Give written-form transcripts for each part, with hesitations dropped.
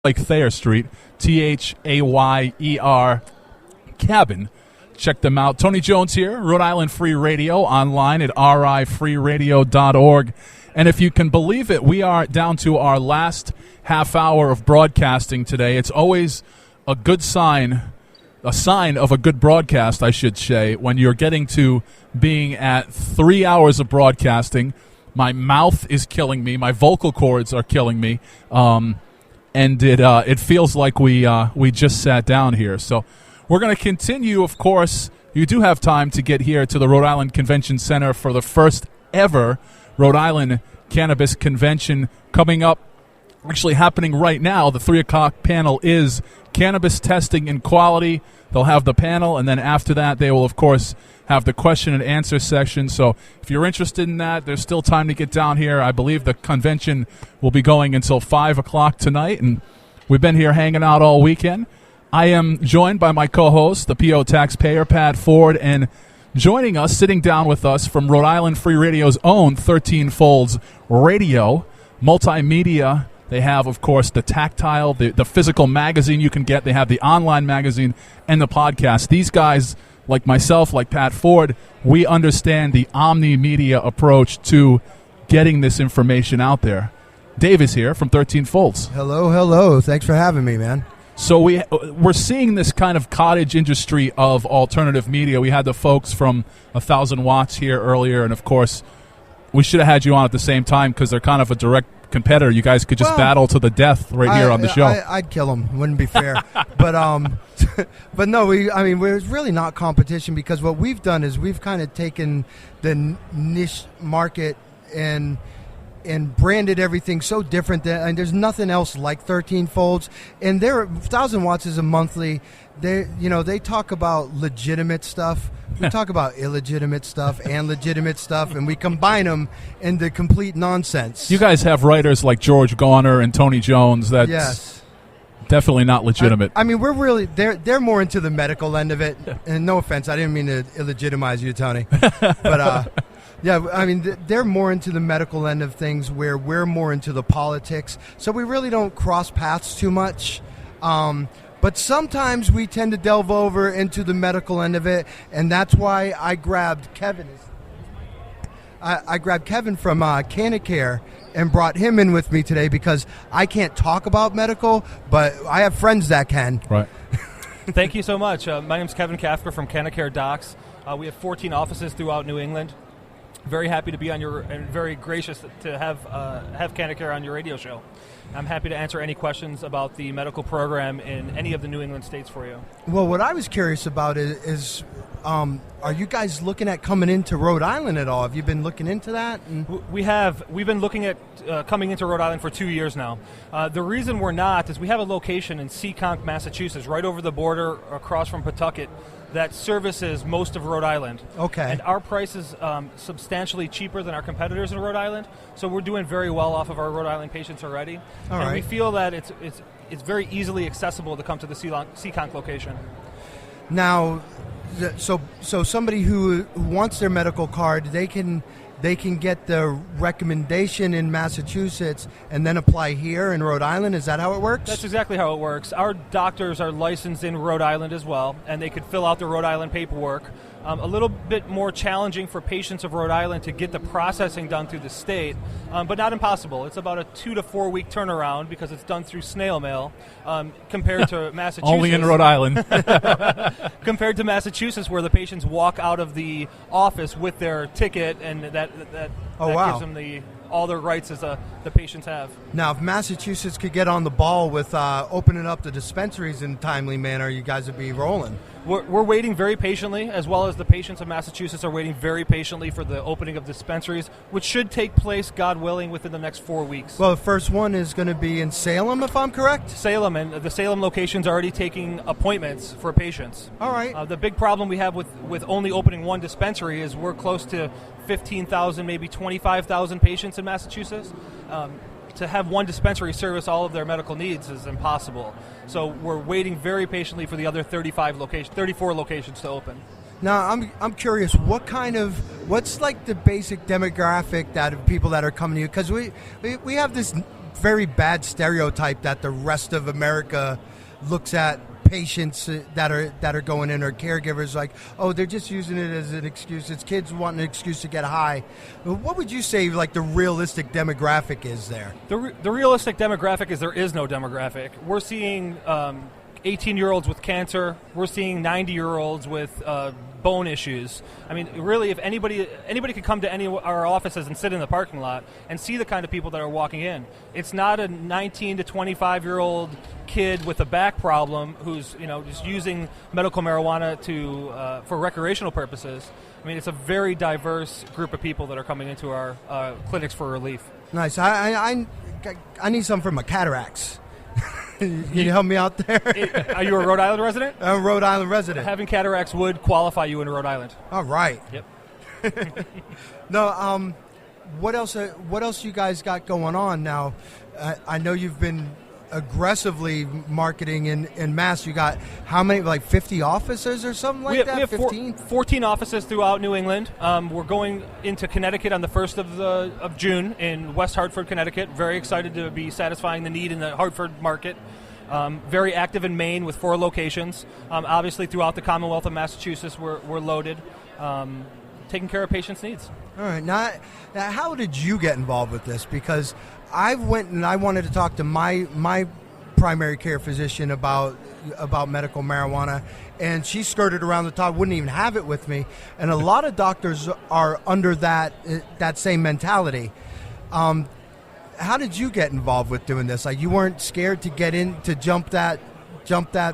like Thayer Street, Thayer Cabin. Check them out. Tony Jones here, Rhode Island Free Radio, online at rifreeradio.org. And if you can believe it, we are down to our last half hour of broadcasting today. It's always a good sign, a sign of a good broadcast, I should say, when you're getting to being at 3 hours of broadcasting. My mouth is killing me. My vocal cords are killing me. And it feels like we just sat down here. So we're going to continue, of course. You do have time to get here to the Rhode Island Convention Center for the first ever Rhode Island Cannabis Convention coming up, actually happening right now. The 3 o'clock panel is Cannabis Testing and Quality. They'll have the panel, and then after that they will, of course, have the question and answer section. So if you're interested in that, there's still time to get down here. I believe the convention will be going until 5 o'clock tonight, and we've been here hanging out all weekend. I am joined by my co-host, the PO taxpayer, Pat Ford, and joining us, sitting down with us from Rhode Island Free Radio's own 13 Folds Radio, multimedia. They have, of course, the tactile, the physical magazine you can get. They have the online magazine and the podcast. These guys, like myself, like Pat Ford, we understand the omni-media approach to getting this information out there. Dave is here from 13 Folds. Hello. Thanks for having me, man. So we're seeing this kind of cottage industry of alternative media. We had the folks from 1,000 Watts here earlier, and, of course, we should have had you on at the same time because they're kind of a direct competitor. You guys could just battle to the death here on the show. I'd kill them. Wouldn't be fair. but no, we're really not competition, because what we've done is we've kind of taken the niche market and branded everything so different and there's nothing else like 13 Folds. And their 1,000 Watts is a monthly. They talk about legitimate stuff. We talk about illegitimate stuff and legitimate stuff, and we combine them into complete nonsense. You guys have writers like George Garner and Tony Jones. That's definitely not legitimate. We're really they're more into the medical end of it. And no offense, I didn't mean to illegitimize you, Tony. But they're more into the medical end of things, where we're more into the politics. So we really don't cross paths too much. But sometimes we tend to delve over into the medical end of it, and that's why I grabbed Kevin. I grabbed Kevin from Canacare and brought him in with me today, because I can't talk about medical, but I have friends that can. Right. Thank you so much. My name's Kevin Kafker from Canacare Docs. We have 14 offices throughout New England. Very happy to be on and very gracious to have Canacare on your radio show. I'm happy to answer any questions about the medical program in any of the New England states for you. Well, what I was curious about is are you guys looking at coming into Rhode Island at all? Have you been looking into that? We have. We've been looking at coming into Rhode Island for 2 years now. The reason we're not is we have a location in Seekonk, Massachusetts, right over the border across from Pawtucket, that services most of Rhode Island. Okay. And our price is substantially cheaper than our competitors in Rhode Island, so we're doing very well off of our Rhode Island patients already. All right. We feel that it's very easily accessible to come to the Seekonk location. Now, so somebody who wants their medical card, they can get the recommendation in Massachusetts and then apply here in Rhode Island? Is that how it works? That's exactly how it works. Our doctors are licensed in Rhode Island as well, and they could fill out the Rhode Island paperwork. A little bit more challenging for patients of Rhode Island to get the processing done through the state, but not impossible. It's about a 2 to 4 week turnaround because it's done through snail mail compared to Massachusetts. Only in Rhode Island. Compared to Massachusetts, where the patients walk out of the office with their ticket, and that gives them all their rights as the patients have. Now, if Massachusetts could get on the ball with opening up the dispensaries in a timely manner, you guys would be rolling. We're waiting very patiently, as well as the patients of Massachusetts are waiting very patiently for the opening of dispensaries, which should take place, God willing, within the next 4 weeks. Well, the first one is going to be in Salem, if I'm correct? Salem, and the Salem location's already taking appointments for patients. All right. The big problem we have with only opening one dispensary is we're close to 15,000, maybe 25,000 patients in Massachusetts. To have one dispensary service all of their medical needs is impossible. So we're waiting very patiently for the other 34 locations to open. Now, I'm curious, what's like the basic demographic that of people that are coming to you? Because we have this very bad stereotype that the rest of America looks at patients that are going in, or caregivers, like, oh, they're just using it as an excuse. It's kids wanting an excuse to get high. What would you say, like, the realistic demographic is there? The realistic demographic is there is no demographic. We're seeing 18-year-olds with cancer. We're seeing 90-year-olds with bone issues. I mean, really, if anybody could come to any of our offices and sit in the parking lot and see the kind of people that are walking in. It's not a 19 to 25-year-old kid with a back problem who's just using medical marijuana for recreational purposes. I mean, it's a very diverse group of people that are coming into our clinics for relief. Nice. I need some for my cataracts. Can you help me out there? Are you a Rhode Island resident? I'm a Rhode Island resident. Having cataracts would qualify you in Rhode Island. All right. Yep. No. What else you guys got going on now? I know you've been aggressively marketing in Mass. You got how many, like 50 offices or something like that? We have 15? 14 offices throughout New England. We're going into Connecticut on the 1st of June in West Hartford, Connecticut. Very excited to be satisfying the need in the Hartford market. Very active in Maine with 4 locations. Obviously, throughout the Commonwealth of Massachusetts, we're loaded, taking care of patients' needs. All right. Now, how did you get involved with this? Because I went and I wanted to talk to my primary care physician about medical marijuana, and she skirted around the top, wouldn't even have it with me. And a lot of doctors are under that same mentality. How did you get involved with doing this? Like, you weren't scared to get in, to jump that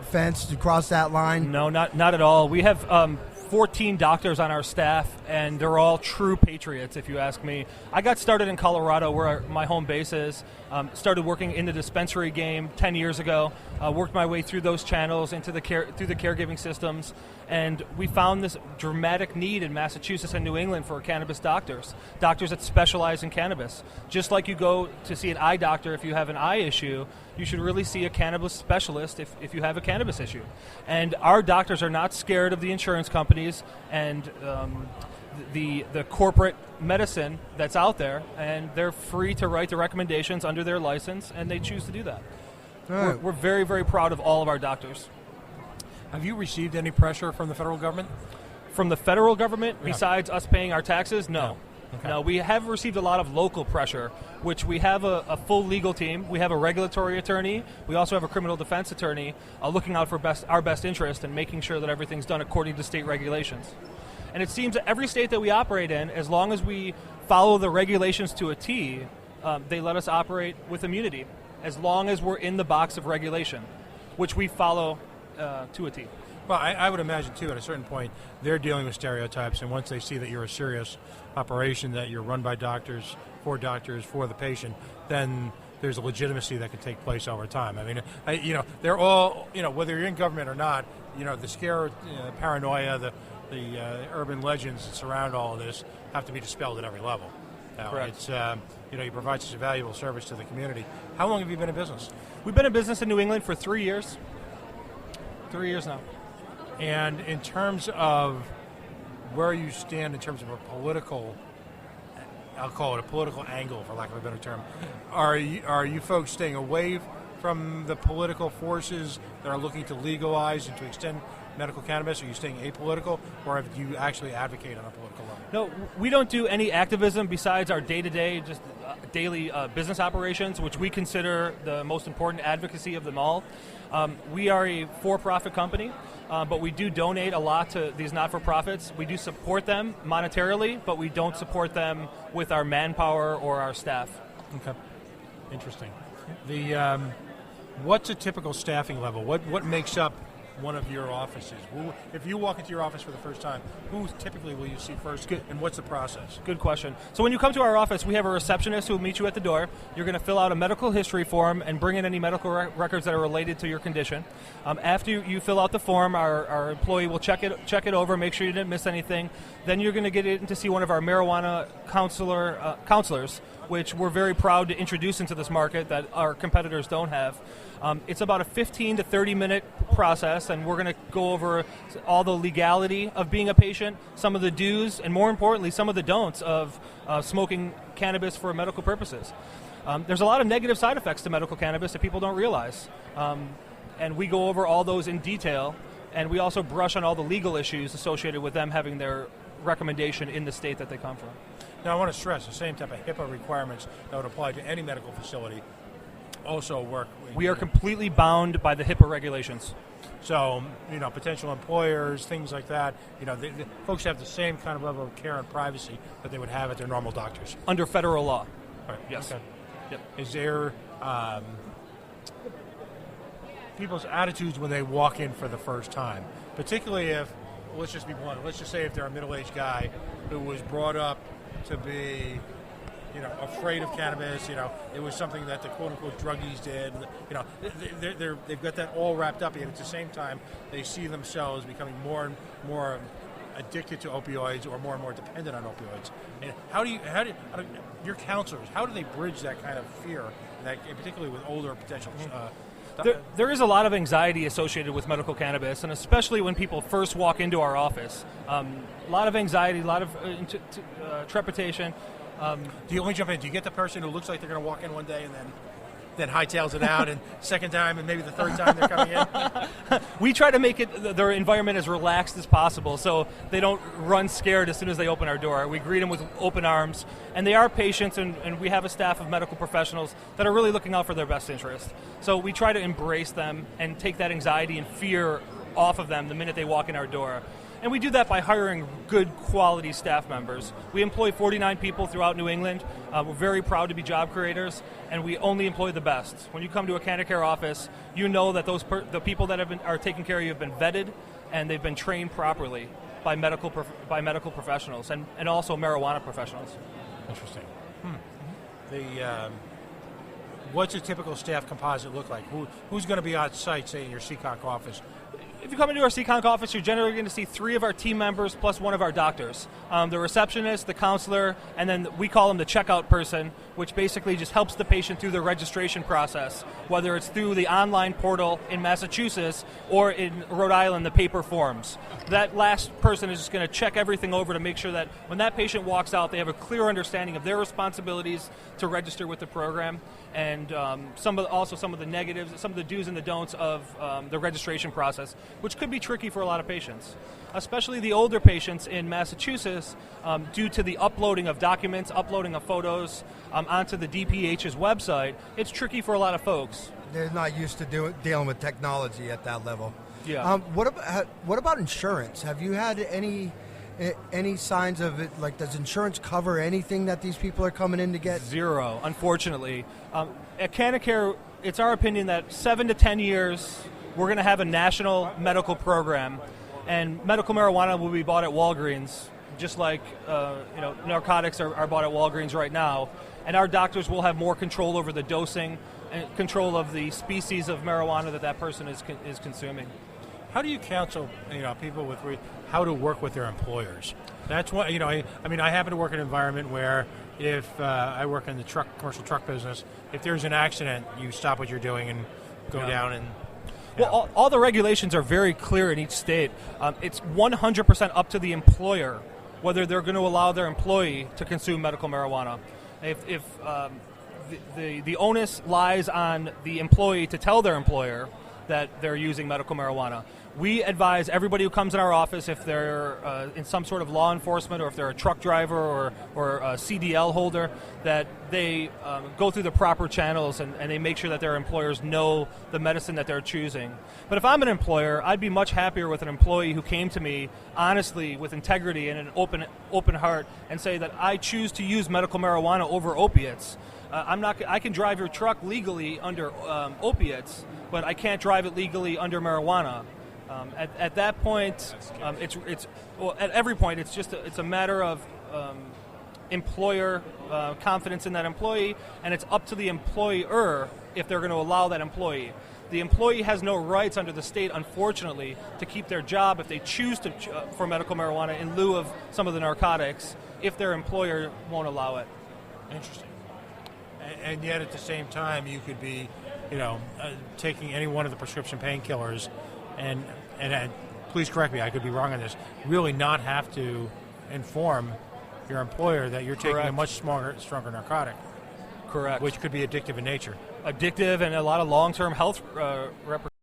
fence, to cross that line? No, not at all. We have 14 doctors on our staff, and they're all true patriots, if you ask me. I got started in Colorado, where my home base is. Started working in the dispensary game 10 years ago. Worked my way through those channels through the caregiving systems, and we found this dramatic need in Massachusetts and New England for cannabis doctors that specialize in cannabis. Just like you go to see an eye doctor if you have an eye issue, you should really see a cannabis specialist if you have a cannabis issue. And our doctors are not scared of the insurance companies and the corporate medicine that's out there, and they're free to write the recommendations under their license, and they choose to do that. Right. We're very, very proud of all of our doctors. Have you received any pressure from the federal government? From the federal government, Yeah. besides us paying our taxes, no. Okay. No, we have received a lot of local pressure, which we have a full legal team. We have a regulatory attorney. We also have a criminal defense attorney looking out for our best interest and making sure that everything's done according to state regulations. And it seems that every state that we operate in, as long as we follow the regulations to a T, they let us operate with immunity, as long as we're in the box of regulation, which we follow to a T. Well, I would imagine, too, at a certain point, they're dealing with stereotypes, and once they see that you're a serious operation, that you're run by doctors, for the patient, then there's a legitimacy that can take place over time. I mean, they're all, whether you're in government or not, the scare, paranoia, the urban legends that surround all of this have to be dispelled at every level. Now, Correct. It's, you provide such a valuable service to the community. How long have you been in business? We've been in business in New England for 3 years. 3 years now. And in terms of where you stand in terms of a political, I'll call it a political angle, for lack of a better term, are you folks staying away from the political forces that are looking to legalize and to extend medical cannabis? Are you staying apolitical, or have you actually advocate on a political level? No, we don't do any activism besides our day-to-day, just daily business operations, which we consider the most important advocacy of them all. We are a for-profit company, but we do donate a lot to these not-for-profits. We do support them monetarily, but we don't support them with our manpower or our staff. Okay, interesting. What's a typical staffing level? What makes up one of your offices? If you walk into your office for the first time, who typically will you see first, and what's the process? Good question. So when you come to our office, we have a receptionist who will meet you at the door. You're going to fill out a medical history form and bring in any medical records that are related to your condition. After you fill out the form, our employee will check it over, make sure you didn't miss anything. Then you're going to get in to see one of our marijuana counselors, which we're very proud to introduce into this market that our competitors don't have. It's about a 15 to 30-minute process, and we're going to go over all the legality of being a patient, some of the do's, and more importantly, some of the don'ts of smoking cannabis for medical purposes. There's a lot of negative side effects to medical cannabis that people don't realize. And we go over all those in detail, and we also brush on all the legal issues associated with them having their recommendation in the state that they come from. Now, I want to stress the same type of HIPAA requirements that would apply to any medical facility also work. We are completely bound by the HIPAA regulations. So, potential employers, things like that, the folks have the same kind of level of care and privacy that they would have at their normal doctors. Under federal law. Right. Yes. Okay. Yep. Is there people's attitudes when they walk in for the first time, particularly if, let's just be blunt, let's just say if they're a middle-aged guy who was brought up to be, afraid of cannabis, it was something that the quote-unquote druggies did, they've got that all wrapped up, and at the same time, they see themselves becoming more and more addicted to opioids or more dependent on opioids. And how do your counselors, how do they bridge that kind of fear, particularly with older potential There is a lot of anxiety associated with medical cannabis, and especially when people first walk into our office. A lot of anxiety, a lot of trepidation. Do you only jump in? Do you get the person who looks like they're going to walk in one day and then hightails it out, and second time and maybe the third time they're coming in? We try to make their environment as relaxed as possible so they don't run scared as soon as they open our door. We greet them with open arms, and they are patients, and we have a staff of medical professionals that are really looking out for their best interest. So we try to embrace them and take that anxiety and fear off of them the minute they walk in our door. And we do that by hiring good quality staff members. We employ 49 people throughout New England. We're very proud to be job creators, and we only employ the best. When you come to a CannaCare office, you know that the people that are taking care of you have been vetted, and they've been trained properly by medical professionals and also marijuana professionals. Interesting. What's a typical staff composite look like? Who's going to be on site, say, in your CCONC office? If you come into our CCONC office, you're generally going to see 3 of our team members plus 1 of our doctors. The receptionist, the counselor, and then we call them the checkout person, which basically just helps the patient through the registration process, whether it's through the online portal in Massachusetts or in Rhode Island, the paper forms. That last person is just going to check everything over to make sure that when that patient walks out, they have a clear understanding of their responsibilities to register with the program, and some of the negatives, some of the do's and the don'ts of the registration process, which could be tricky for a lot of patients, especially the older patients in Massachusetts, due to the uploading of documents, uploading of photos onto the DPH's website. It's tricky for a lot of folks. They're not used to dealing with technology at that level. Yeah. What about insurance? Have you had any signs of it? Like, does insurance cover anything that these people are coming in to get? Zero, unfortunately. At CannaCare, it's our opinion that 7 to 10 years, we're going to have a national medical program, and medical marijuana will be bought at Walgreens, just like narcotics are bought at Walgreens right now. And our doctors will have more control over the dosing and control of the species of marijuana that person is consuming. How do you counsel people with how to work with their employers? That's what I happen to work in an environment where if I work in the commercial truck business, if there's an accident, you stop what you're doing and go down and. Well, all the regulations are very clear in each state. It's 100% up to the employer whether they're going to allow their employee to consume medical marijuana. If the onus lies on the employee to tell their employer that they're using medical marijuana. We advise everybody who comes in our office, if they're in some sort of law enforcement or if they're a truck driver or a CDL holder, that they go through the proper channels and they make sure that their employers know the medicine that they're choosing. But if I'm an employer, I'd be much happier with an employee who came to me honestly, with integrity and an open heart, and say that I choose to use medical marijuana over opiates. I can drive your truck legally under opiates, but I can't drive it legally under marijuana. At that point, at every point, it's a matter of employer confidence in that employee, and it's up to the employer if they're going to allow that employee. The employee has no rights under the state, unfortunately, to keep their job if they choose to for medical marijuana in lieu of some of the narcotics, if their employer won't allow it. Interesting. And yet, at the same time, you could be, taking any one of the prescription painkillers, and please correct me, I could be wrong on this, really not have to inform your employer that you're taking Correct. a much stronger narcotic. Correct. which could be addictive in nature. Addictive and a lot of long-term health repercussions.